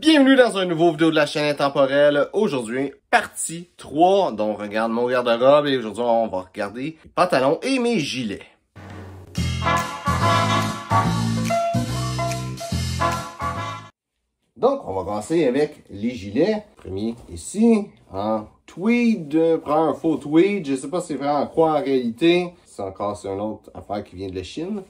Bienvenue dans une nouvelle vidéo de la chaîne Intemporelle. Aujourd'hui, partie 3. Donc, on regarde mon garde-robe et aujourd'hui, on va regarder mes pantalons et mes gilets. Donc, on va commencer avec les gilets. Premier ici, en tweed. Prends un faux tweed. Je sais pas si c'est vraiment quoi en réalité. C'est une autre affaire qui vient de la Chine.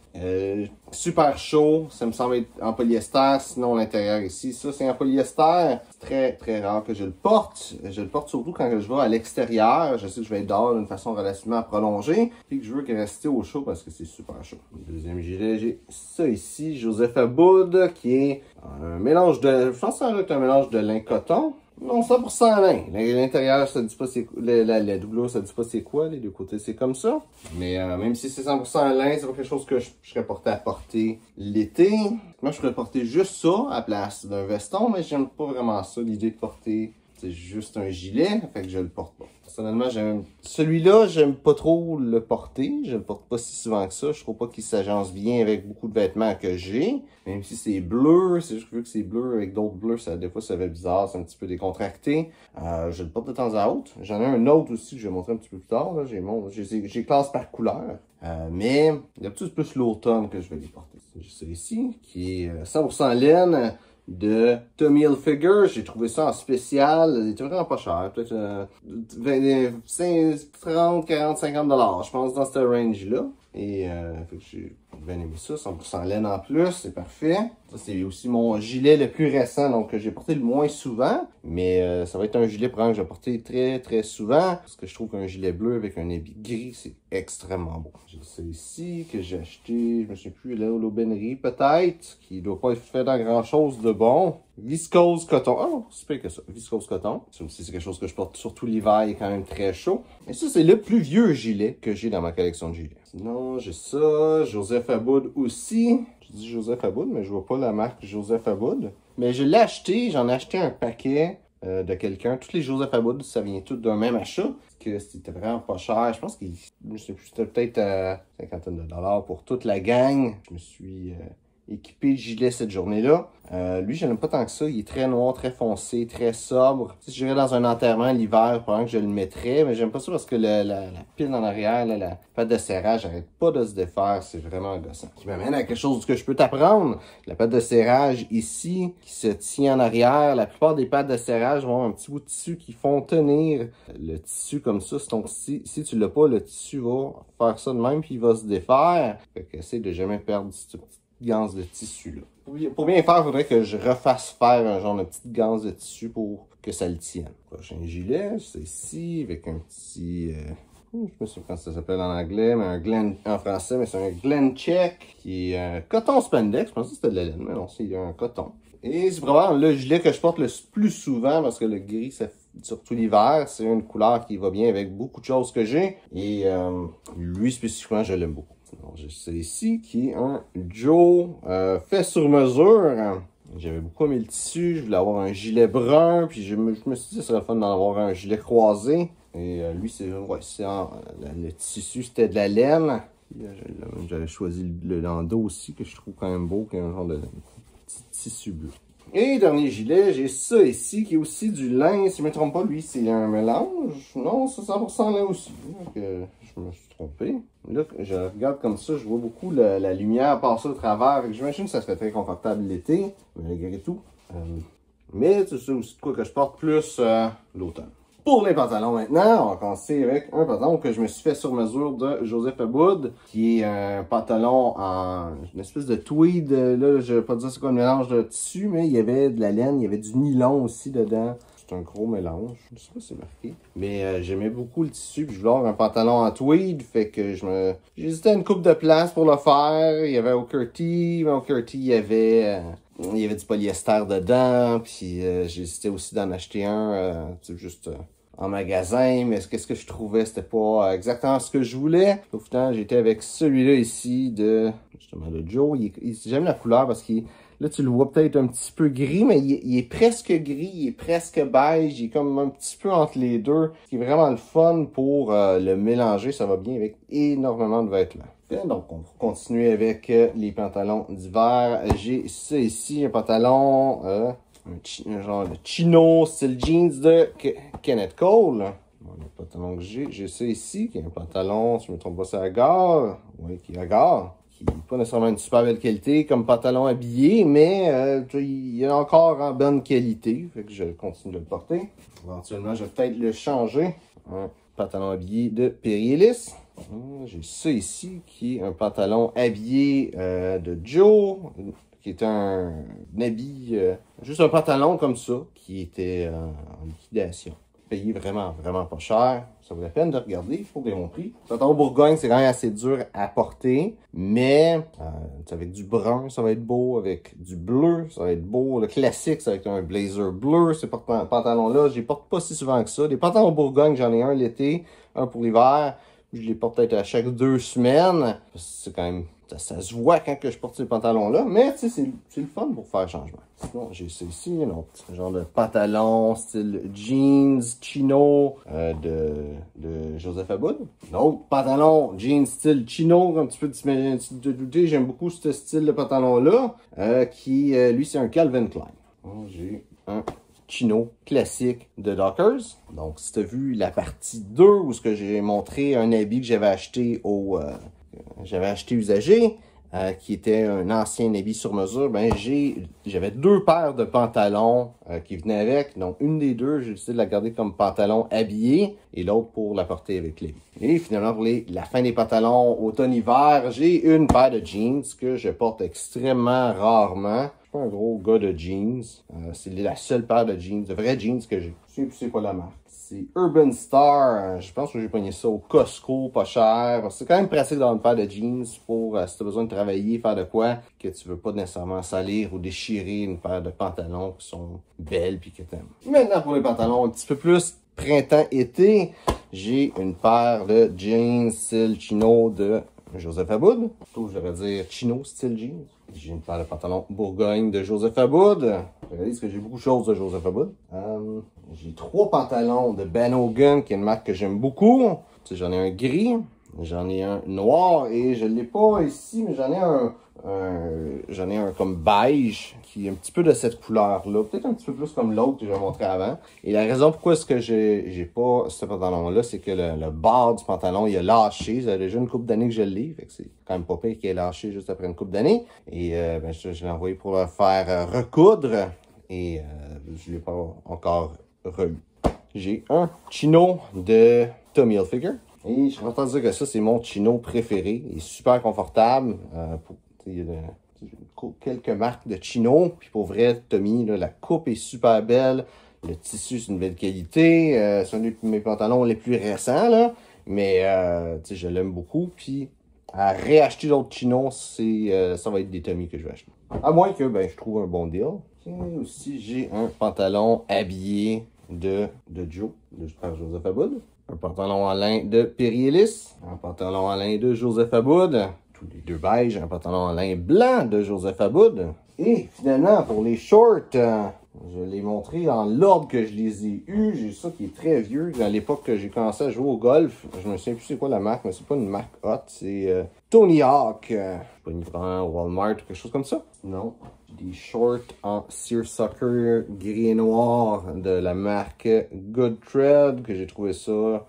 Super chaud. Ça me semble être en polyester. Sinon, l'intérieur ici, ça c'est en polyester. C'est très rare que je le porte. Je le porte surtout quand je vais à l'extérieur. Je sais que je vais être dehors d'une façon relativement prolongée. Puis que je veux rester au chaud parce que c'est super chaud. Deuxième gilet, j'ai ça ici. Joseph Aboud, qui est un mélange de... Je pense que ça va être un mélange de lin coton. Non, 100% lin. L'intérieur, ça dit pas c'est quoi. La doublure, ça dit pas c'est quoi. Les deux côtés, c'est comme ça. Mais même si c'est 100% lin, c'est pas quelque chose que je serais porté à porter l'été. Moi, je pourrais porter juste ça à la place d'un veston, mais j'aime pas vraiment ça, l'idée de porter juste un gilet. Fait que je le porte pas. Personnellement, celui-là, j'aime pas trop le porter. Je le porte pas si souvent que ça. Je trouve pas qu'il s'agence bien avec beaucoup de vêtements que j'ai. Même si c'est bleu, c'est juste que c'est bleu avec d'autres bleus, des fois ça fait bizarre, c'est un petit peu décontracté. Je le porte de temps à autre. J'en ai un autre aussi que je vais montrer un petit peu plus tard. J'ai classe par couleur. Mais d'habitude, c'est plus l'automne que je vais les porter. C'est juste ça ici, qui est 100% laine de Tommy Hilfiger. J'ai trouvé ça en spécial. Il était vraiment pas cher. Peut-être 30, 40, 50 $. Je pense dans ce range-là. Et j'ai bien aimé ça. 100% laine en plus. C'est parfait. Ça, c'est aussi mon gilet le plus récent. Donc, que j'ai porté le moins souvent. Mais ça va être un gilet que je vais porter très souvent. Parce que je trouve qu'un gilet bleu avec un habit gris, c'est extrêmement beau. J'ai ça ici que j'ai acheté. Je me souviens plus, là, l'aubainerie peut-être. Qui doit pas être fait dans grand-chose de bon. Viscose coton. Ah non, c'est pire que ça. Viscose coton. Ça aussi, c'est quelque chose que je porte surtout l'hiver. Il est quand même très chaud. Et ça, c'est le plus vieux gilet que j'ai dans ma collection de gilets. Sinon, j'ai ça. Joseph Aboud aussi. Je dis Joseph Aboud, mais je vois pas la marque Joseph Aboud. Mais je l'ai acheté. J'en ai acheté un paquet de quelqu'un. Tous les Joseph Aboud, ça vient tout d'un même achat. Parce que c'était vraiment pas cher. Je pense que c'était peut-être cinquantaine de dollars pour toute la gang. Je me suis équipé de gilet cette journée-là. Lui, je n'aime pas tant que ça. Il est très noir, très foncé, très sobre. Si j'irais dans un enterrement l'hiver, probablement que je le mettrais, mais j'aime pas ça parce que la pile en arrière, la patte de serrage, n'arrête pas de se défaire. C'est vraiment gossant. Qui m'amène à quelque chose que je peux t'apprendre. La patte de serrage ici, qui se tient en arrière. La plupart des pattes de serrage vont avoir un petit bout de tissu qui font tenir le tissu comme ça. Donc, si tu l'as pas, le tissu va faire ça de même, puis il va se défaire. Fait que essaye de jamais perdre cette petite ganse de tissu là. Pour bien faire, il faudrait que je refasse faire un genre de petite ganse de tissu pour que ça le tienne. Prochain gilet, c'est ici, avec un petit... je me souviens quand ça s'appelle en anglais, mais un Glen en français, mais c'est un Glen Check qui est un coton spandex. Je pensais que c'était de la laine, mais non, c'est un coton. Et c'est probablement le gilet que je porte le plus souvent parce que le gris, ça surtout l'hiver, c'est une couleur qui va bien avec beaucoup de choses que j'ai. Et lui spécifiquement, je l'aime beaucoup. Alors, j'ai ça ici qui est un Joe fait sur mesure. J'avais beaucoup aimé le tissu, je voulais avoir un gilet brun, puis je me suis dit que ce serait fun d'en avoir un gilet croisé. Et lui, c'est le tissu, c'était de la laine. J'avais choisi le landau aussi, que je trouve quand même beau, qui est un genre de petit tissu bleu. Et dernier gilet, j'ai ça ici, qui est aussi du lin. Si je ne me trompe pas, lui, c'est un mélange. Non, c'est 100% lin aussi. Donc, je me suis trompé. Là, je regarde comme ça, je vois beaucoup la lumière passer au travers. J'imagine que ça serait très confortable l'été, malgré tout. Mais c'est ça aussi de quoi que je porte plus l'automne. Pour les pantalons maintenant, on va commencer avec un pantalon que je me suis fait sur mesure de Joseph Aboud, qui est un pantalon en une espèce de tweed. Là, je vais pas dire c'est quoi le mélange de tissu, mais il y avait de la laine, il y avait du nylon aussi dedans. C'est un gros mélange, je sais pas si c'est marqué. Mais j'aimais beaucoup le tissu, puis je voulais avoir un pantalon en tweed, fait que j'hésitais à une coupe de place pour le faire. Il y avait au Curti, mais au Curti, il y avait du polyester dedans, puis j'hésitais aussi d'en acheter un, juste en magasin, mais qu'est-ce que je trouvais, c'était pas exactement ce que je voulais. Au final, j'étais avec celui-là ici justement de Joe. J'aime la couleur parce qu'il là, tu le vois peut-être un petit peu gris, mais il est presque gris, il est presque beige, il est comme un petit peu entre les deux. C'est vraiment le fun pour le mélanger, ça va bien avec énormément de vêtements. Donc, on va continuer avec les pantalons d'hiver. J'ai ça ici, un pantalon un genre de chino style jeans de Kenneth Cole. Bon, le pantalon que j'ai ça ici, qui est un pantalon, si je ne me trompe pas, c'est à gare. Oui, qui est à gare. Qui n'est pas nécessairement une super belle qualité comme pantalon habillé, mais il est encore en bonne qualité. Fait que je continue de le porter. Éventuellement, je vais peut-être le changer. Un pantalon habillé de Perry Ellis. J'ai ça ici, qui est un pantalon habillé de Joe, qui est un habit, juste un pantalon comme ça, qui était en liquidation. Payé vraiment, vraiment pas cher. Ça vaut la peine de regarder pour des bons prix. Le pantalon Bourgogne, c'est quand même assez dur à porter, mais avec du brun, ça va être beau. Avec du bleu, ça va être beau. Le classique, c'est avec un blazer bleu. Ces pantalons-là, je les porte pas si souvent que ça. Les pantalons Bourgogne, j'en ai un l'été, un pour l'hiver. Je les porte peut-être à chaque 2 semaines. C'est quand même... Ça se voit quand que je porte ces pantalons-là, mais tu sais, c'est le fun pour faire changement. Sinon, j'ai ça ici, un autre genre de pantalon style jeans, chino de Joseph Abboud. Un autre pantalon jeans style chino, comme tu peux te douter, j'aime beaucoup ce style de pantalon-là, qui, lui, c'est un Calvin Klein. J'ai un chino classique de Dockers. Donc, si tu as vu la partie 2 où ce que j'ai montré un habit que j'avais acheté usagé, qui était un ancien habit sur mesure, ben j'avais 2 paires de pantalons qui venaient avec. Donc, une des deux, j'ai décidé de la garder comme pantalon habillé et l'autre pour la porter avec l'habit. Et finalement, pour la fin des pantalons automne-hiver, j'ai une paire de jeans que je porte extrêmement rarement. Je suis pas un gros gars de jeans. C'est la seule paire de jeans, de vrais jeans que j'ai. Je sais plus c'est quoi la marque. C'est Urban Star. Je pense que j'ai pogné ça au Costco, pas cher. C'est quand même pratique d'avoir une paire de jeans pour si tu as besoin de travailler, faire de quoi, que tu veux pas nécessairement salir ou déchirer une paire de pantalons qui sont belles puis que t'aimes. Maintenant, pour les pantalons un petit peu plus printemps-été, j'ai une paire de jeans style chino de Joseph Abboud. Plutôt, je devrais dire chino style jeans. J'ai une paire de pantalons Bourgogne de Joseph Abboud. Regardez, parce que j'ai beaucoup de choses de Joseph Abboud. J'ai 3 pantalons de Ben Hogan, qui est une marque que j'aime beaucoup. J'en ai un gris, j'en ai un noir, et je ne l'ai pas ici, mais j'en ai un comme beige, qui est un petit peu de cette couleur-là. Peut-être un petit peu plus comme l'autre que j'ai montré avant. Et la raison pourquoi est-ce que j'ai pas ce pantalon-là, c'est que le bas du pantalon, il a lâché. Ça fait déjà une couple d'années que je l'ai. Fait que c'est quand même pas pire qu'il ait lâché juste après une couple d'années. Et je l'ai envoyé pour le faire recoudre. Et je l'ai pas encore re-eu. J'ai un chino de Tommy Hilfiger. Et je suis content de dire que ça, c'est mon chino préféré. Il est super confortable. Il y a quelques marques de chino. Puis pour vrai, Tommy, là, la coupe est super belle. Le tissu, c'est une belle qualité. C'est un de mes pantalons les plus récents, là. Mais je l'aime beaucoup. Puis à réacheter d'autres chinos, ça va être des Tommy que je vais acheter. À moins que je trouve un bon deal. Et aussi, j'ai un pantalon habillé de Joe, par Joseph Abboud. Un pantalon en lin de Perry Ellis. Un pantalon en lin de Joseph Abboud. Tous les deux beige. Un pantalon en lin blanc de Joseph Abboud. Et finalement, pour les shorts, je l'ai montré dans l'ordre que je les ai eus. J'ai ça qui est très vieux. À l'époque que j'ai commencé à jouer au golf, je me souviens plus c'est quoi la marque, mais c'est pas une marque hot. C'est Tony Hawk. Je sais pas, une Walmart ou quelque chose comme ça. Non. Des shorts en seersucker gris et noir de la marque Good Thread, que j'ai trouvé ça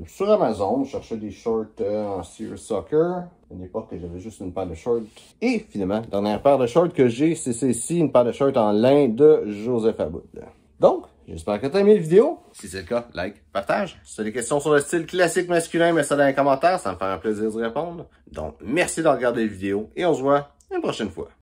sur Amazon. Je cherchais des shorts en seersucker. À une époque, j'avais juste une paire de shorts. Et finalement, la dernière paire de shorts que j'ai, c'est celle-ci, une paire de shorts en lin de Joseph Abboud. Donc, j'espère que tu as aimé la vidéo. Si c'est le cas, like, partage. Si tu as des questions sur le style classique masculin, mets ça dans les commentaires, ça me fera un plaisir de répondre. Donc, merci d'avoir regardé la vidéo et on se voit une prochaine fois.